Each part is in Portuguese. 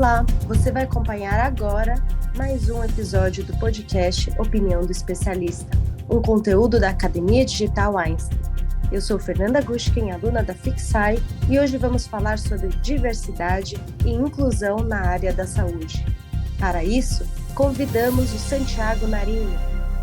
Olá, você vai acompanhar agora mais um episódio do podcast Opinião do Especialista, um conteúdo da Academia Digital Einstein. Eu sou Fernanda Gushkin, aluna da Fixai, e hoje vamos falar sobre diversidade e inclusão na área da saúde. Para isso, convidamos o Santiago Narinho,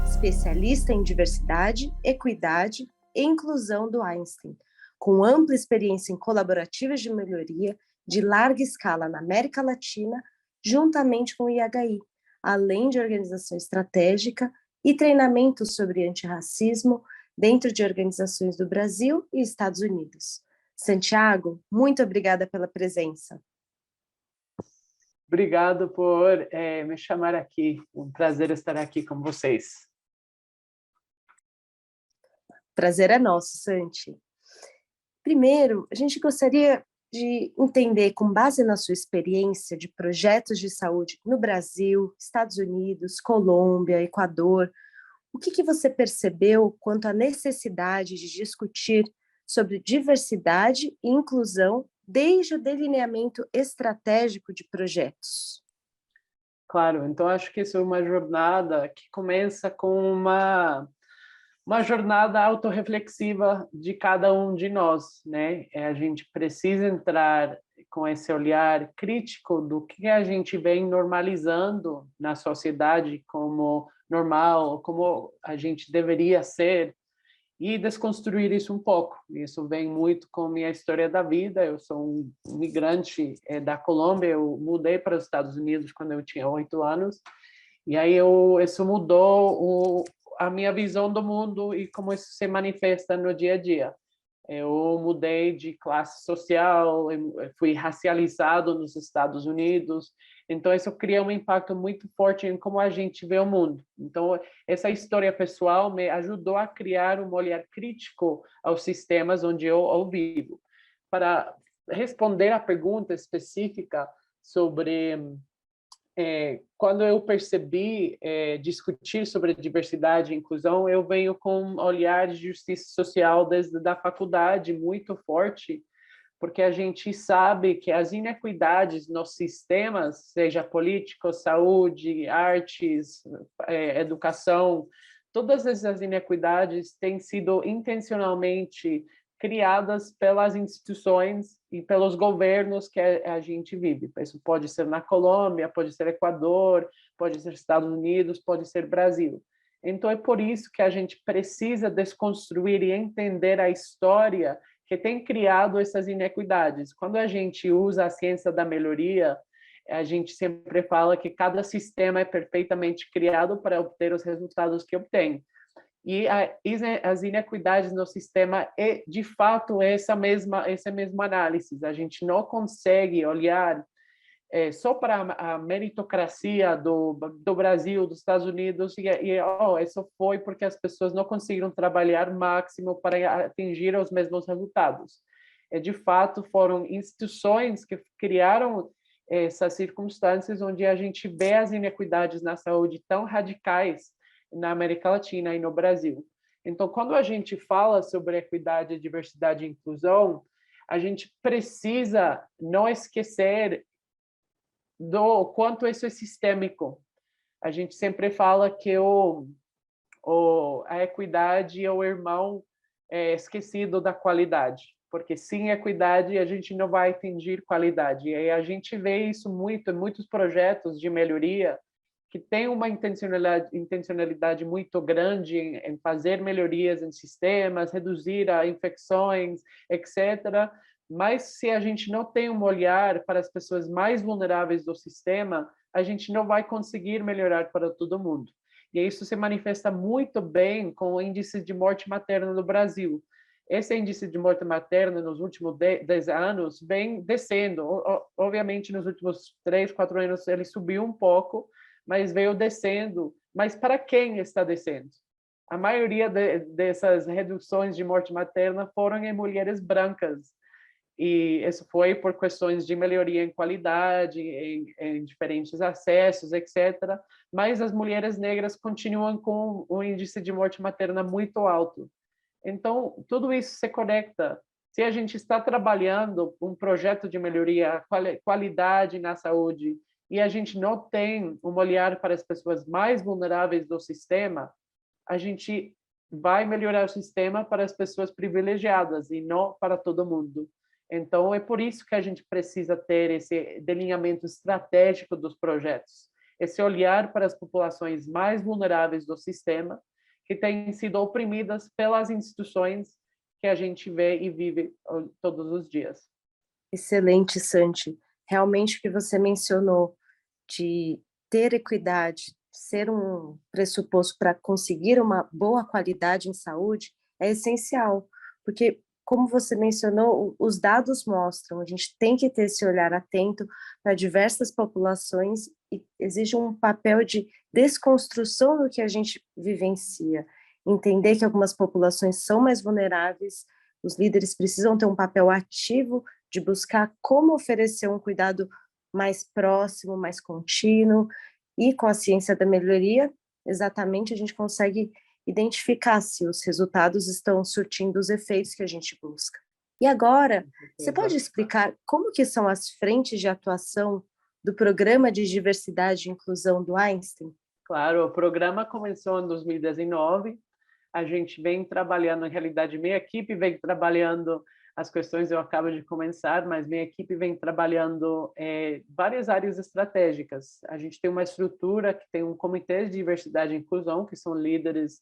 especialista em diversidade, equidade e inclusão do Einstein, com ampla experiência em colaborativas de melhoria de larga escala na América Latina, juntamente com o IHI, além de organização estratégica e treinamento sobre antirracismo dentro de organizações do Brasil e Estados Unidos. Santiago, muito obrigada pela presença. Obrigado por me chamar aqui. Um prazer estar aqui com vocês. Prazer é nosso, Santi. Primeiro, a gente gostaria de entender, com base na sua experiência de projetos de saúde no Brasil, Estados Unidos, Colômbia, Equador, o que você percebeu quanto à necessidade de discutir sobre diversidade e inclusão desde o delineamento estratégico de projetos? Claro, então acho que isso é uma jornada que começa com uma jornada autorreflexiva de cada um de nós, né? A gente precisa entrar com esse olhar crítico do que a gente vem normalizando na sociedade como normal, como a gente deveria ser, e desconstruir isso um pouco. Isso vem muito com minha história da vida. Eu sou um imigrante da Colômbia, eu mudei para os Estados Unidos quando eu tinha 8 anos, e aí isso mudou a minha visão do mundo e como isso se manifesta no dia a dia. Eu mudei de classe social, fui racializado nos Estados Unidos, então isso cria um impacto muito forte em como a gente vê o mundo. Então, essa história pessoal me ajudou a criar um olhar crítico aos sistemas onde eu vivo. Para responder à pergunta específica sobre quando eu percebi discutir sobre diversidade e inclusão, eu venho com um olhar de justiça social desde a faculdade muito forte, porque a gente sabe que as inequidades nos sistemas, seja político, saúde, artes, educação, todas essas inequidades têm sido intencionalmente criadas pelas instituições e pelos governos que a gente vive. Isso pode ser na Colômbia, pode ser Equador, pode ser Estados Unidos, pode ser Brasil. Então, é por isso que a gente precisa desconstruir e entender a história que tem criado essas inequidades. Quando a gente usa a ciência da melhoria, a gente sempre fala que cada sistema é perfeitamente criado para obter os resultados que obtém. E as inequidades no sistema é, de fato, essa mesma análise. A gente não consegue olhar só para a meritocracia do Brasil, dos Estados Unidos, isso foi porque as pessoas não conseguiram trabalhar máximo para atingir os mesmos resultados. De fato, foram instituições que criaram essas circunstâncias onde a gente vê as inequidades na saúde tão radicais na América Latina e no Brasil. Então, quando a gente fala sobre equidade, diversidade e inclusão, a gente precisa não esquecer do quanto isso é sistêmico. A gente sempre fala que a equidade é o irmão esquecido da qualidade, porque sem equidade a gente não vai atingir qualidade. E a gente vê isso muito em muitos projetos de melhoria que tem uma intencionalidade muito grande em fazer melhorias em sistemas, reduzir as infecções, etc. Mas se a gente não tem um olhar para as pessoas mais vulneráveis do sistema, a gente não vai conseguir melhorar para todo mundo. E isso se manifesta muito bem com o índice de morte materna no Brasil. Esse índice de morte materna nos últimos 10 anos vem descendo. Obviamente, nos últimos 3, 4 anos ele subiu um pouco, mas veio descendo. Mas para quem está descendo? A maioria dessas reduções de morte materna foram em mulheres brancas. E isso foi por questões de melhoria em qualidade, em diferentes acessos, etc. Mas as mulheres negras continuam com um índice de morte materna muito alto. Então, tudo isso se conecta. Se a gente está trabalhando um projeto de melhoria, qualidade na saúde, e a gente não tem um olhar para as pessoas mais vulneráveis do sistema, a gente vai melhorar o sistema para as pessoas privilegiadas e não para todo mundo. Então, é por isso que a gente precisa ter esse delineamento estratégico dos projetos, esse olhar para as populações mais vulneráveis do sistema, que têm sido oprimidas pelas instituições que a gente vê e vive todos os dias. Excelente, Santi. Realmente o que você mencionou de ter equidade, ser um pressuposto para conseguir uma boa qualidade em saúde é essencial, porque, como você mencionou, os dados mostram, a gente tem que ter esse olhar atento para diversas populações e exige um papel de desconstrução do que a gente vivencia, entender que algumas populações são mais vulneráveis, os líderes precisam ter um papel ativo de buscar como oferecer um cuidado mais próximo, mais contínuo, e com a ciência da melhoria, exatamente a gente consegue identificar se os resultados estão surtindo os efeitos que a gente busca. E agora, você pode explicar como que são as frentes de atuação do Programa de Diversidade e Inclusão do Einstein? Claro, o programa começou em 2019, a gente vem trabalhando, na realidade, minha equipe vem trabalhando as questões, eu acabo de começar, mas minha equipe vem trabalhando várias áreas estratégicas. A gente tem uma estrutura que tem um comitê de diversidade e inclusão, que são líderes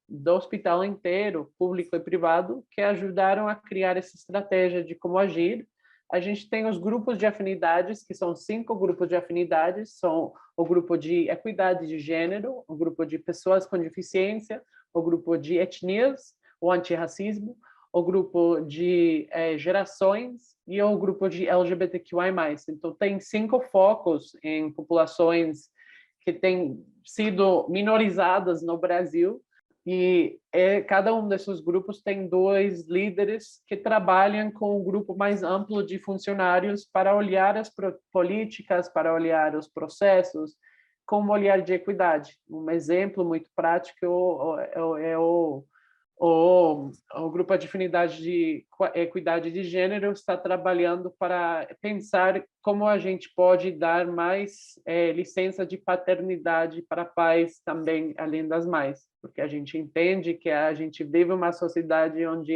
do hospital inteiro, público e privado, que ajudaram a criar essa estratégia de como agir. A gente tem os grupos de afinidades, que são 5 grupos de afinidades, são o grupo de equidade de gênero, o grupo de pessoas com deficiência, o grupo de etnias, o antirracismo, o grupo de gerações e o grupo de LGBTQI+. Então, tem 5 focos em populações que têm sido minorizadas no Brasil, e cada um desses grupos tem 2 líderes que trabalham com um grupo mais amplo de funcionários para olhar as políticas, para olhar os processos, com um olhar de equidade. Um exemplo muito prático é o grupo de afinidade de equidade de gênero está trabalhando para pensar como a gente pode dar mais licença de paternidade para pais também, além das mães, porque a gente entende que a gente vive uma sociedade onde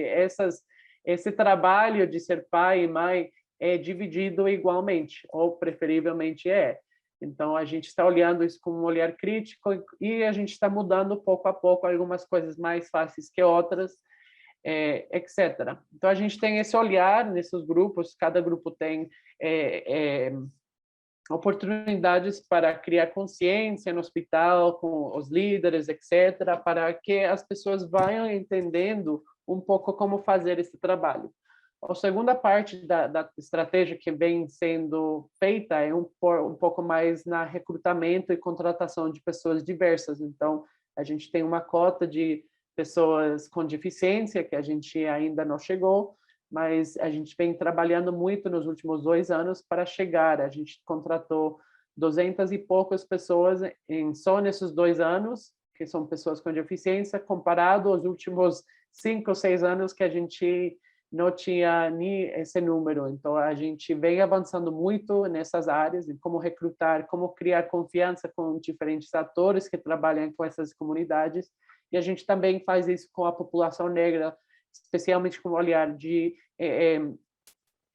esse trabalho de ser pai e mãe é dividido igualmente, ou preferivelmente é. Então, a gente está olhando isso com um olhar crítico e a gente está mudando pouco a pouco algumas coisas mais fáceis que outras, etc. Então, a gente tem esse olhar nesses grupos, cada grupo tem oportunidades para criar consciência no hospital, com os líderes, etc., para que as pessoas vão entendendo um pouco como fazer esse trabalho. A segunda parte da estratégia que vem sendo feita é um pouco mais na recrutamento e contratação de pessoas diversas. Então, a gente tem uma cota de pessoas com deficiência, que a gente ainda não chegou, mas a gente vem trabalhando muito nos últimos 2 anos para chegar. A gente contratou 200 e poucas pessoas só nesses 2 anos, que são pessoas com deficiência, comparado aos últimos 5 ou 6 anos que a gente não tinha nem esse número. Então, a gente vem avançando muito nessas áreas, em como recrutar, como criar confiança com diferentes atores que trabalham com essas comunidades, e a gente também faz isso com a população negra, especialmente com o olhar de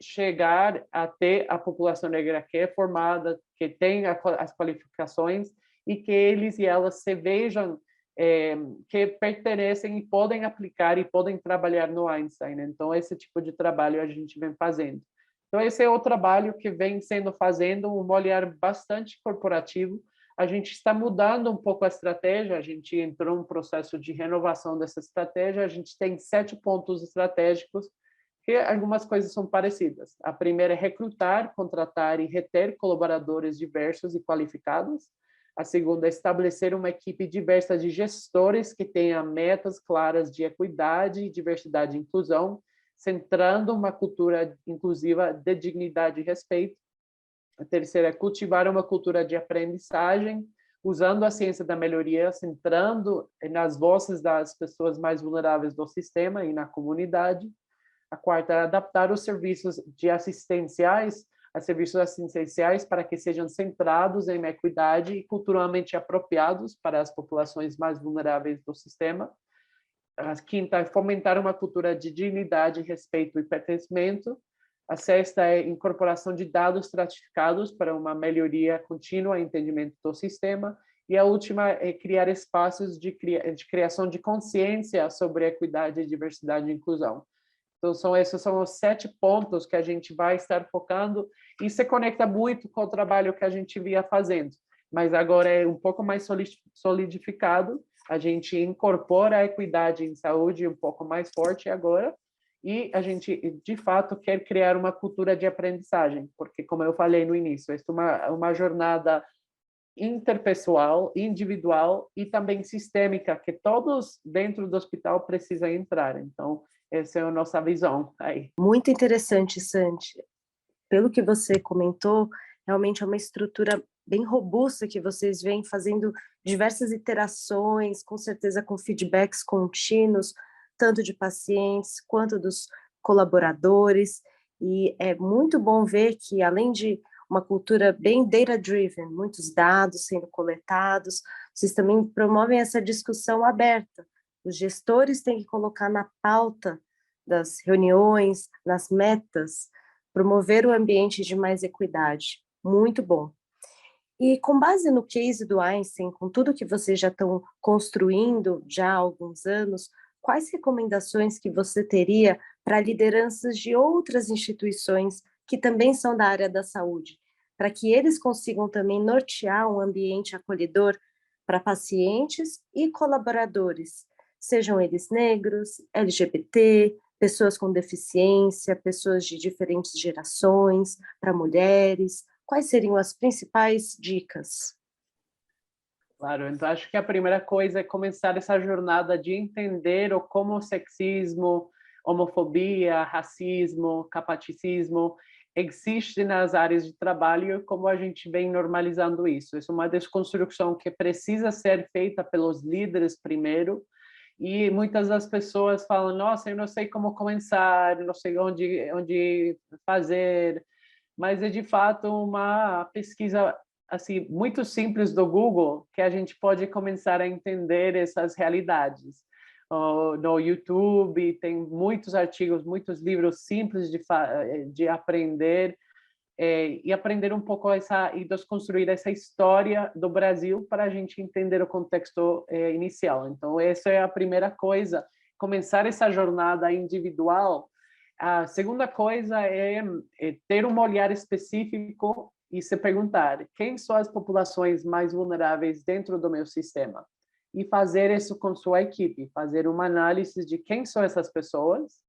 chegar até a população negra que é formada, que tem as qualificações, e que eles e elas se vejam que pertenecem e podem aplicar e podem trabalhar no Einstein. Então, esse tipo de trabalho a gente vem fazendo. Então, esse é o trabalho que vem sendo fazendo, um olhar bastante corporativo. A gente está mudando um pouco a estratégia, a gente entrou num processo de renovação dessa estratégia, a gente tem 7 pontos estratégicos, que algumas coisas são parecidas. A primeira é recrutar, contratar e reter colaboradores diversos e qualificados. A segunda é estabelecer uma equipe diversa de gestores que tenha metas claras de equidade, diversidade e inclusão, centrando uma cultura inclusiva de dignidade e respeito. A terceira é cultivar uma cultura de aprendizagem, usando a ciência da melhoria, centrando nas vozes das pessoas mais vulneráveis do sistema e na comunidade. A quarta é adaptar os serviços assistenciais a serviços assistenciais para que sejam centrados em equidade e culturalmente apropriados para as populações mais vulneráveis do sistema. A quinta é fomentar uma cultura de dignidade, respeito e pertencimento. A sexta é incorporação de dados estratificados para uma melhoria contínua e entendimento do sistema. E a última é criar espaços de criação de consciência sobre equidade, diversidade e inclusão. Então, esses são os 7 pontos que a gente vai estar focando e se conecta muito com o trabalho que a gente via fazendo. Mas agora é um pouco mais solidificado, a gente incorpora a equidade em saúde um pouco mais forte agora, e a gente, de fato, quer criar uma cultura de aprendizagem, porque, como eu falei no início, é uma jornada interpessoal, individual e também sistêmica, que todos dentro do hospital precisam entrar. Então, essa é a nossa visão aí. Muito interessante, Santi. Pelo que você comentou, realmente é uma estrutura bem robusta que vocês vêm fazendo diversas iterações, com certeza com feedbacks contínuos, tanto de pacientes quanto dos colaboradores, e é muito bom ver que, além de uma cultura bem data-driven, muitos dados sendo coletados, vocês também promovem essa discussão aberta. Os gestores têm que colocar na pauta das reuniões, nas metas, promover o ambiente de mais equidade. Muito bom. E com base no case do Einstein, com tudo que vocês já estão construindo já há alguns anos, quais recomendações que você teria para lideranças de outras instituições que também são da área da saúde, para que eles consigam também nortear um ambiente acolhedor para pacientes e colaboradores, sejam eles negros, LGBT, pessoas com deficiência, pessoas de diferentes gerações, para mulheres? Quais seriam as principais dicas? Claro, então acho que a primeira coisa é começar essa jornada de entender como o sexismo, homofobia, racismo, capaciticismo existe nas áreas de trabalho e como a gente vem normalizando isso. Isso é uma desconstrução que precisa ser feita pelos líderes primeiro, e muitas das pessoas falam, nossa, eu não sei como começar, eu não sei onde fazer, mas é de fato uma pesquisa assim muito simples do Google que a gente pode começar a entender essas realidades. No YouTube tem muitos artigos, muitos livros simples de aprender, e aprender um pouco e desconstruir essa história do Brasil para a gente entender o contexto inicial. Então, essa é a primeira coisa, começar essa jornada individual. A segunda coisa é ter um olhar específico e se perguntar quem são as populações mais vulneráveis dentro do meu sistema, e fazer isso com sua equipe, fazer uma análise de quem são essas pessoas.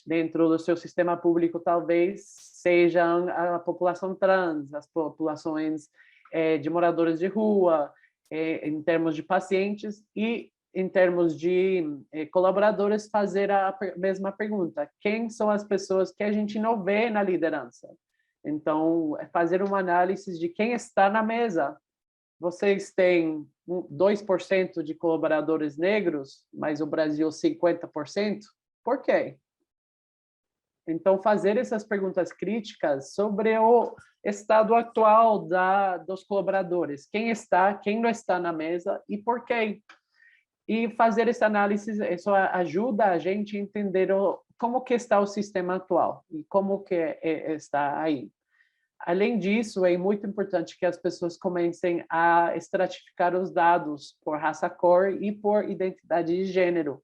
Dentro do seu sistema público, talvez sejam a população trans, as populações de moradores de rua, em termos de pacientes, e em termos de colaboradores, fazer a mesma pergunta. Quem são as pessoas que a gente não vê na liderança? Então, fazer uma análise de quem está na mesa. Vocês têm 2% de colaboradores negros, mas o Brasil 50%? Por quê? Então, fazer essas perguntas críticas sobre o estado atual dos colaboradores. Quem está, quem não está na mesa e por quê? E fazer essa análise, isso ajuda a gente a entender como que está o sistema atual e como que está aí. Além disso, é muito importante que as pessoas comecem a estratificar os dados por raça, cor e por identidade de gênero.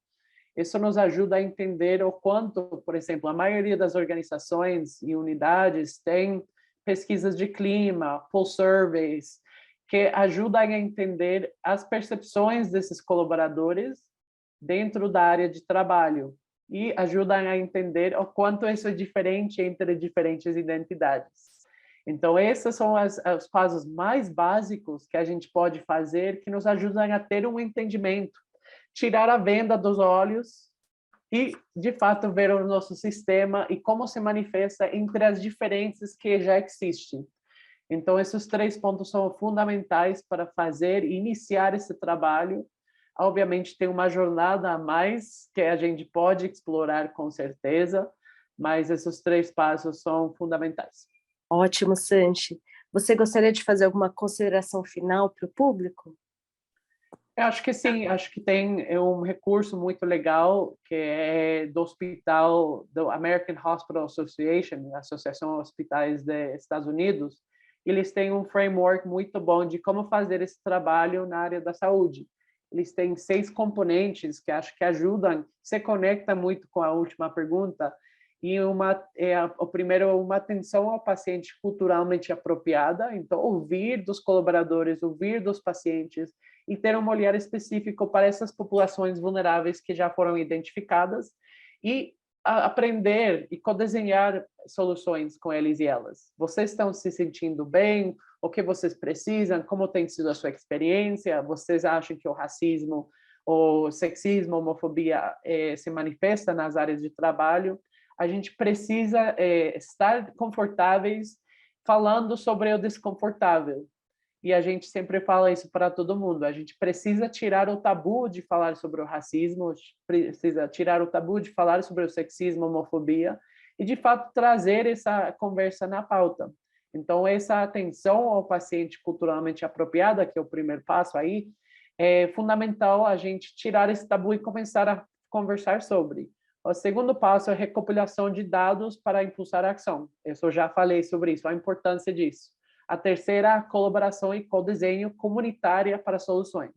Isso nos ajuda a entender o quanto, por exemplo, a maioria das organizações e unidades tem pesquisas de clima, pulse surveys, que ajudam a entender as percepções desses colaboradores dentro da área de trabalho e ajudam a entender o quanto isso é diferente entre diferentes identidades. Então, esses são os passos mais básicos que a gente pode fazer que nos ajudam a ter um entendimento, tirar a venda dos olhos e, de fato, ver o nosso sistema e como se manifesta entre as diferenças que já existem. Então, esses 3 pontos são fundamentais para iniciar esse trabalho. Obviamente, tem uma jornada a mais que a gente pode explorar com certeza, mas esses 3 passos são fundamentais. Ótimo, Santi. Você gostaria de fazer alguma consideração final para o público? Eu acho que sim, acho que tem um recurso muito legal que é do hospital, do American Hospital Association, a Associação Hospitais dos Estados Unidos. Eles têm um framework muito bom de como fazer esse trabalho na área da saúde. Eles têm 6 componentes que acho que ajudam, se conecta muito com a última pergunta, e o primeiro, uma atenção ao paciente culturalmente apropriada, então ouvir dos colaboradores, ouvir dos pacientes, e ter um olhar específico para essas populações vulneráveis que já foram identificadas e aprender e codesenhar soluções com eles e elas. Vocês estão se sentindo bem? O que vocês precisam? Como tem sido a sua experiência? Vocês acham que o racismo, o sexismo, a homofobia se manifesta nas áreas de trabalho? A gente precisa estar confortáveis falando sobre o desconfortável. E a gente sempre fala isso para todo mundo. A gente precisa tirar o tabu de falar sobre o racismo, precisa tirar o tabu de falar sobre o sexismo, a homofobia, e, de fato, trazer essa conversa na pauta. Então, essa atenção ao paciente culturalmente apropriada, que é o primeiro passo aí, é fundamental a gente tirar esse tabu e começar a conversar sobre. O segundo passo é a recopilação de dados para impulsar a ação. Eu já falei sobre isso, a importância disso. A terceira, a colaboração e codesenho comunitária para soluções.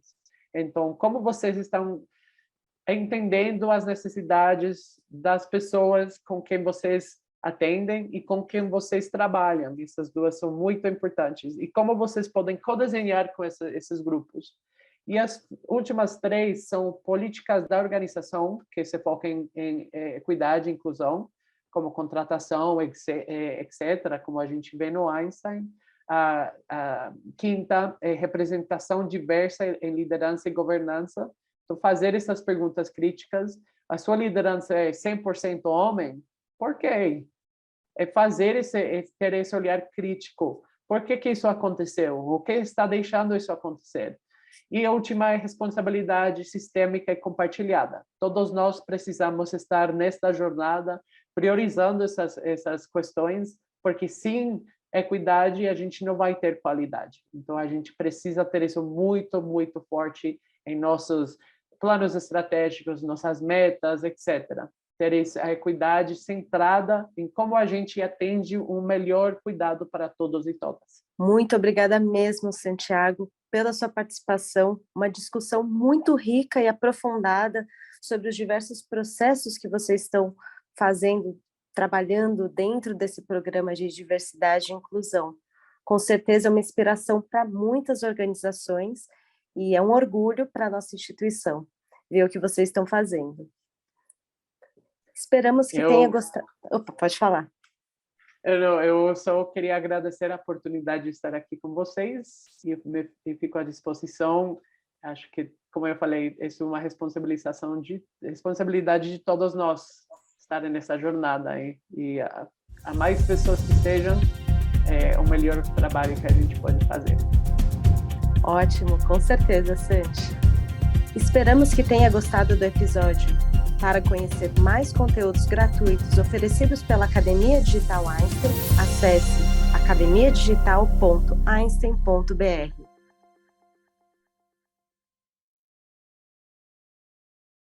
Então, como vocês estão entendendo as necessidades das pessoas com quem vocês atendem e com quem vocês trabalham? Essas duas são muito importantes. E como vocês podem codesenhar com esses grupos? E as últimas 3 são políticas da organização, que se focam em equidade e inclusão, como contratação, etc., como a gente vê no Einstein. A quinta é representação diversa em liderança e governança. Então, fazer essas perguntas críticas. A sua liderança é 100% homem? Por quê? É ter esse olhar crítico. Por que isso aconteceu? O que está deixando isso acontecer? E a última é responsabilidade sistêmica e compartilhada. Todos nós precisamos estar nesta jornada, priorizando essas questões, porque sem equidade a gente não vai ter qualidade. Então, a gente precisa ter isso muito, muito forte em nossos planos estratégicos, nossas metas, etc. Ter a equidade centrada em como a gente atende um melhor cuidado para todos e todas. Muito obrigada mesmo, Santiago, pela sua participação, uma discussão muito rica e aprofundada sobre os diversos processos que vocês estão fazendo, trabalhando dentro desse programa de diversidade e inclusão. Com certeza é uma inspiração para muitas organizações e é um orgulho para a nossa instituição ver o que vocês estão fazendo. Esperamos que tenha gostado. Opa, pode falar. Eu só queria agradecer a oportunidade de estar aqui com vocês e fico à disposição. Acho que, como eu falei, isso é uma responsabilidade de todos nós estarem nessa jornada e a mais pessoas que estejam, é o melhor trabalho que a gente pode fazer. Ótimo, com certeza, Santi. Esperamos que tenha gostado do episódio. Para conhecer mais conteúdos gratuitos oferecidos pela Academia Digital Einstein, acesse academiadigital.einstein.br.